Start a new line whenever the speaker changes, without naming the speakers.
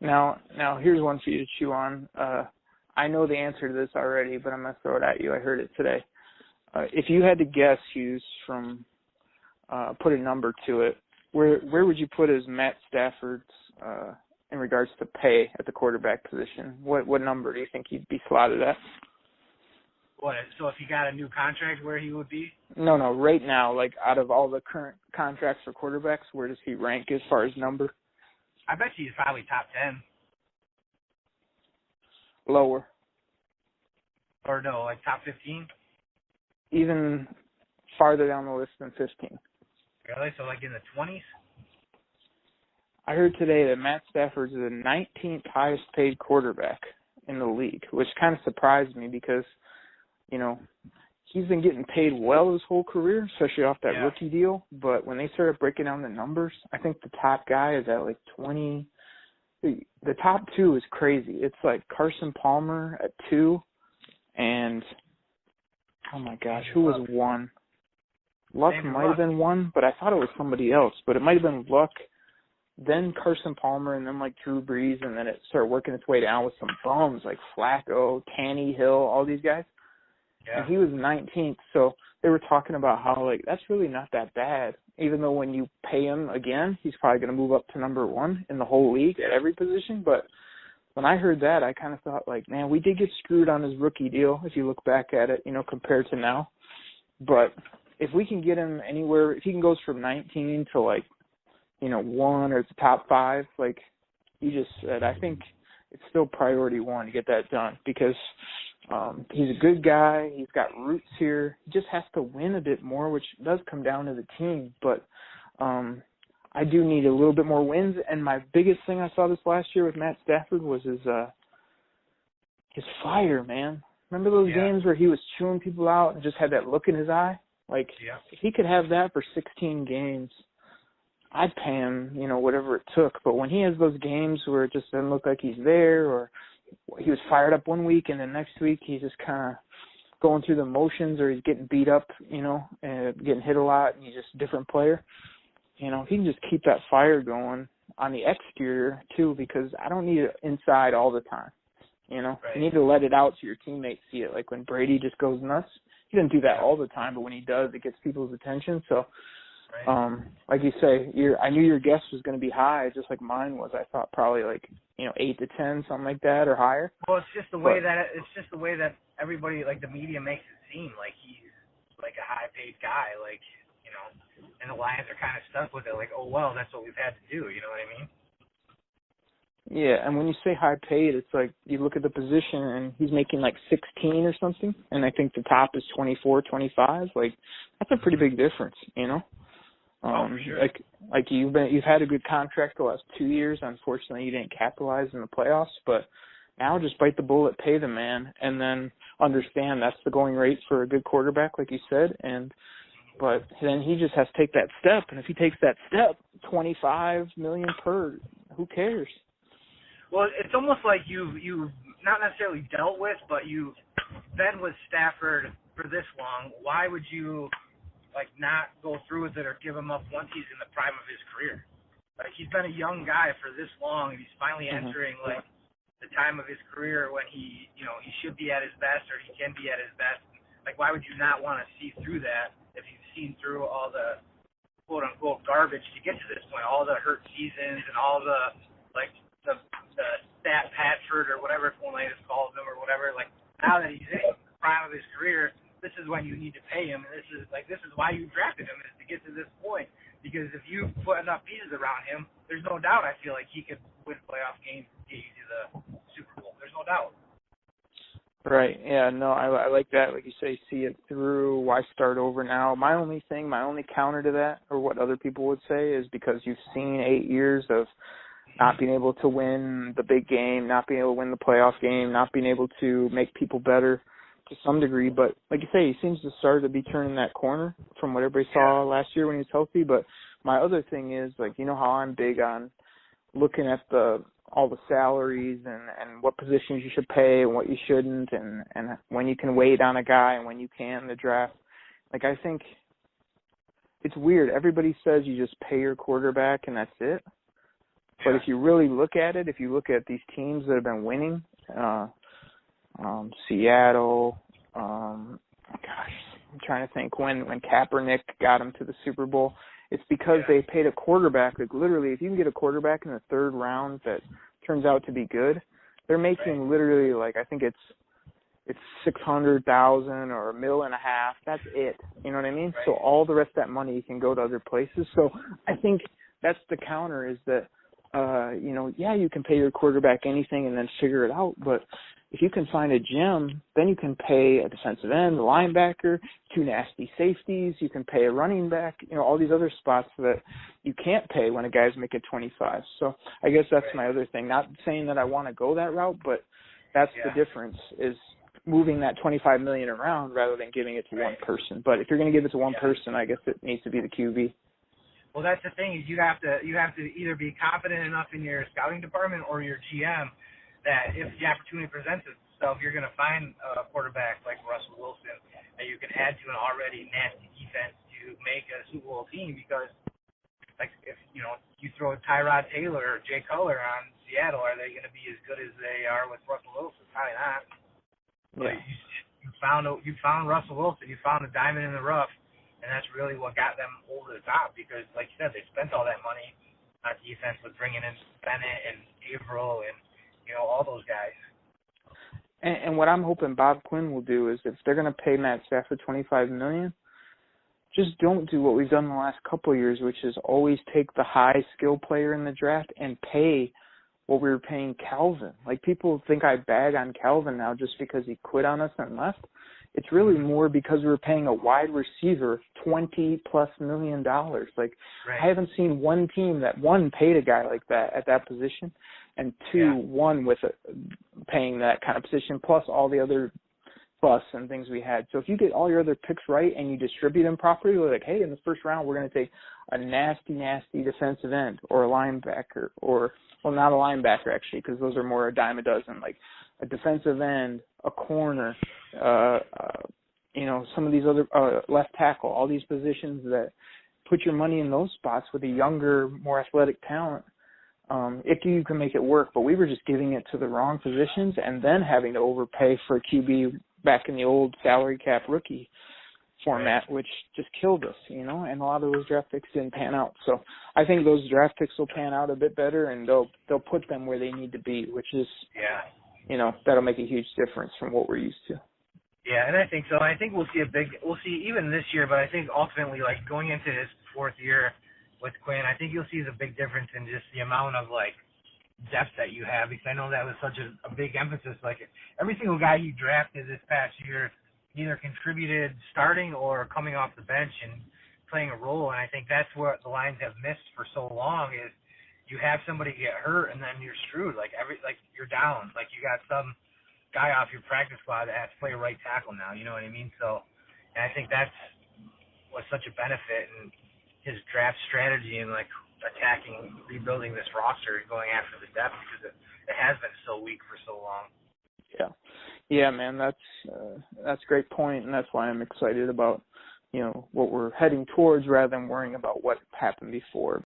Now here's one for you to chew on. I know the answer to this already, but I'm going to throw it at you. I heard it today. If you had to guess, Hughes, from put a number to it, where would you put as Matt Stafford's in regards to pay at the quarterback position? What number do you think he'd be slotted at?
What? So if he got a new contract, where he would be?
No. Right now, like out of all the current contracts for quarterbacks, where does he rank as far as number?
I bet he's probably top 10.
Lower.
Or no, like top 15?
Even farther down the list than 15.
Really? So like in the 20s?
I heard today that Matt Stafford is the 19th highest paid quarterback in the league, which kind of surprised me because, you know, he's been getting paid well his whole career, especially off that rookie deal. But when they started breaking down the numbers, I think the top guy is at like 20. The top two is crazy. It's like Carson Palmer at 2 and, oh my gosh, who was 1? Luck might have been 1, but I thought it was somebody else. But it might have been Luck, then Carson Palmer, and then like Drew Brees, and then it started working its way down with some bums like Flacco, Tannehill, all these guys. Yeah. And he was 19th, so they were talking about how, like, that's really not that bad, even though when you pay him again, he's probably going to move up to number 1 in the whole league at every position. But when I heard that, I kind of thought, like, man, we did get screwed on his rookie deal, if you look back at it, you know, compared to now. But if we can get him anywhere, if he can go from 19 to, like, you know, 1 or the top 5, like you just said, I think it's still priority 1 to get that done because he's a good guy. He's got roots here. He just has to win a bit more, which does come down to the team. But I do need a little bit more wins. And my biggest thing I saw this last year with Matt Stafford was his fire, man. Remember those games where he was chewing people out and just had that look in his eye? Like, if he could have that for 16 games, I'd pay him, you know, whatever it took. But when he has those games where it just doesn't look like he's there, or he was fired up one week and then next week he's just kind of going through the motions, or he's getting beat up, you know, and getting hit a lot, and he's just a different player, you know, he can just keep that fire going on the exterior too, because I don't need it inside all the time, you know. Right. You need to let it out so your teammates see it. Like when Brady just goes nuts, he doesn't do that all the time, but when he does, it gets people's attention. So like you say, I knew your guess was going to be high, just like mine was. I thought probably like, you know, 8 to 10, something like that, or higher.
Well, it's just the way that everybody, like the media, makes it seem like he's like a high-paid guy, like, you know, and the Lions are kind of stuck with it, like, oh well, that's what we've had to do. You know what I mean?
Yeah, and when you say high-paid, it's like you look at the position and he's making like 16 or something, and I think the top is 24, 25. Like, that's a pretty big difference, you know.
For sure.
Like you've had a good contract the last 2 years. Unfortunately, you didn't capitalize in the playoffs, but now just bite the bullet, pay the man, and then understand that's the going rate for a good quarterback, like you said. But then he just has to take that step, and if he takes that step, $25 million per, who cares?
Well, it's almost like you've not necessarily dealt with, but you've been with Stafford for this long. Why would you, like, not go through with it or give him up once he's in the prime of his career? Like, he's been a young guy for this long, and he's finally entering, like, the time of his career when he, you know, he should be at his best, or he can be at his best. Like, why would you not want to see through that if you've seen through all the quote-unquote garbage to get to this point, all the hurt seasons and all the, like, the stat Patford or whatever Koolaid calls him or whatever? Like, now that he's in the prime of his career, this is when you need to pay him, and this is why you drafted him, is to get to this point. Because if you put enough pieces around him, there's no doubt I feel like he could win playoff games and get you to the Super Bowl. There's no doubt.
Right. Yeah, no, I like that. Like you say, see it through. Why start over now? My only counter to that, or what other people would say, is because you've seen 8 years of not being able to win the big game, not being able to win the playoff game, not being able to make people better to some degree. But like you say, he seems to start to be turning that corner from what everybody saw last year when he was healthy. But my other thing is, like, you know how I'm big on looking at all the salaries and what positions you should pay and what you shouldn't, and when you can wait on a guy and when you can in the draft. Like, I think it's weird. Everybody says you just pay your quarterback and that's it. But if you really look at it, if you look at these teams that have been winning, Seattle, I'm trying to think when Kaepernick got them to the Super Bowl, it's because they paid a quarterback. Like literally, if you can get a quarterback in the third round that turns out to be good, they're making literally like I think it's $600,000 or $1.5 million. That's it. You know what I mean? So all the rest of that money can go to other places. So I think that's the counter is that you can pay your quarterback anything and then figure it out. But if you can find a gem, then you can pay a defensive end, a linebacker, 2 nasty safeties. You can pay a running back, all these other spots that you can't pay when a guy's making 25. So I guess that's my other thing. Not saying that I want to go that route, but that's the difference is moving that $25 million around rather than giving it to one person. But if you're going to give it to one person, I guess it needs to be the QB.
Well, that's the thing is you have to either be confident enough in your scouting department or your GM that if the opportunity presents itself, you're going to find a quarterback like Russell Wilson that you can add to an already nasty defense to make a Super Bowl team. Because, like, if you throw Tyrod Taylor or Jay Cutler on Seattle, are they going to be as good as they are with Russell Wilson? Probably not. But you found Russell Wilson. You found a diamond in the rough. And that's really what got them over the top because, like you said, they spent all that money on defense with bringing in Bennett and Averill and, all those guys.
And what I'm hoping Bob Quinn will do is if they're going to pay Matt Stafford $25 million, just don't do what we've done in the last couple of years, which is always take the high skill player in the draft and pay what we were paying Calvin. Like people think I bag on Calvin now just because he quit on us and left. It's really more because we were paying a wide receiver $20+ million. Like I haven't seen one team that one paid a guy like that at that position, and two won with paying that kind of position plus all the other busts and things we had. So if you get all your other picks right and you distribute them properly, like hey, in the first round we're going to take a nasty defensive end or a linebacker or not a linebacker actually because those are more a dime a dozen, like a defensive end, a corner, some of these other left tackle, all these positions that put your money in those spots with a younger, more athletic talent. If you can make it work, but we were just giving it to the wrong positions and then having to overpay for a QB back in the old salary cap rookie format, which just killed us, and a lot of those draft picks didn't pan out. So I think those draft picks will pan out a bit better and they'll put them where they need to be, which is that'll make a huge difference from what we're used to.
Yeah, and I think so. I think we'll see even this year, but I think ultimately, like, going into his fourth year with Quinn, I think you'll see the big difference in just the amount of, like, depth that you have, because I know that was such a big emphasis. Like, every single guy he drafted this past year either contributed starting or coming off the bench and playing a role, and I think that's what the Lions have missed for so long is you have somebody get hurt and then you're screwed. Like you're down. Like you got some guy off your practice squad that has to play a right tackle now. You know what I mean? So, and I think that's what's such a benefit in his draft strategy and like rebuilding this roster and going after the depth because it has been so weak for so long.
Yeah, man, that's a great point, and that's why I'm excited about what we're heading towards rather than worrying about what happened before.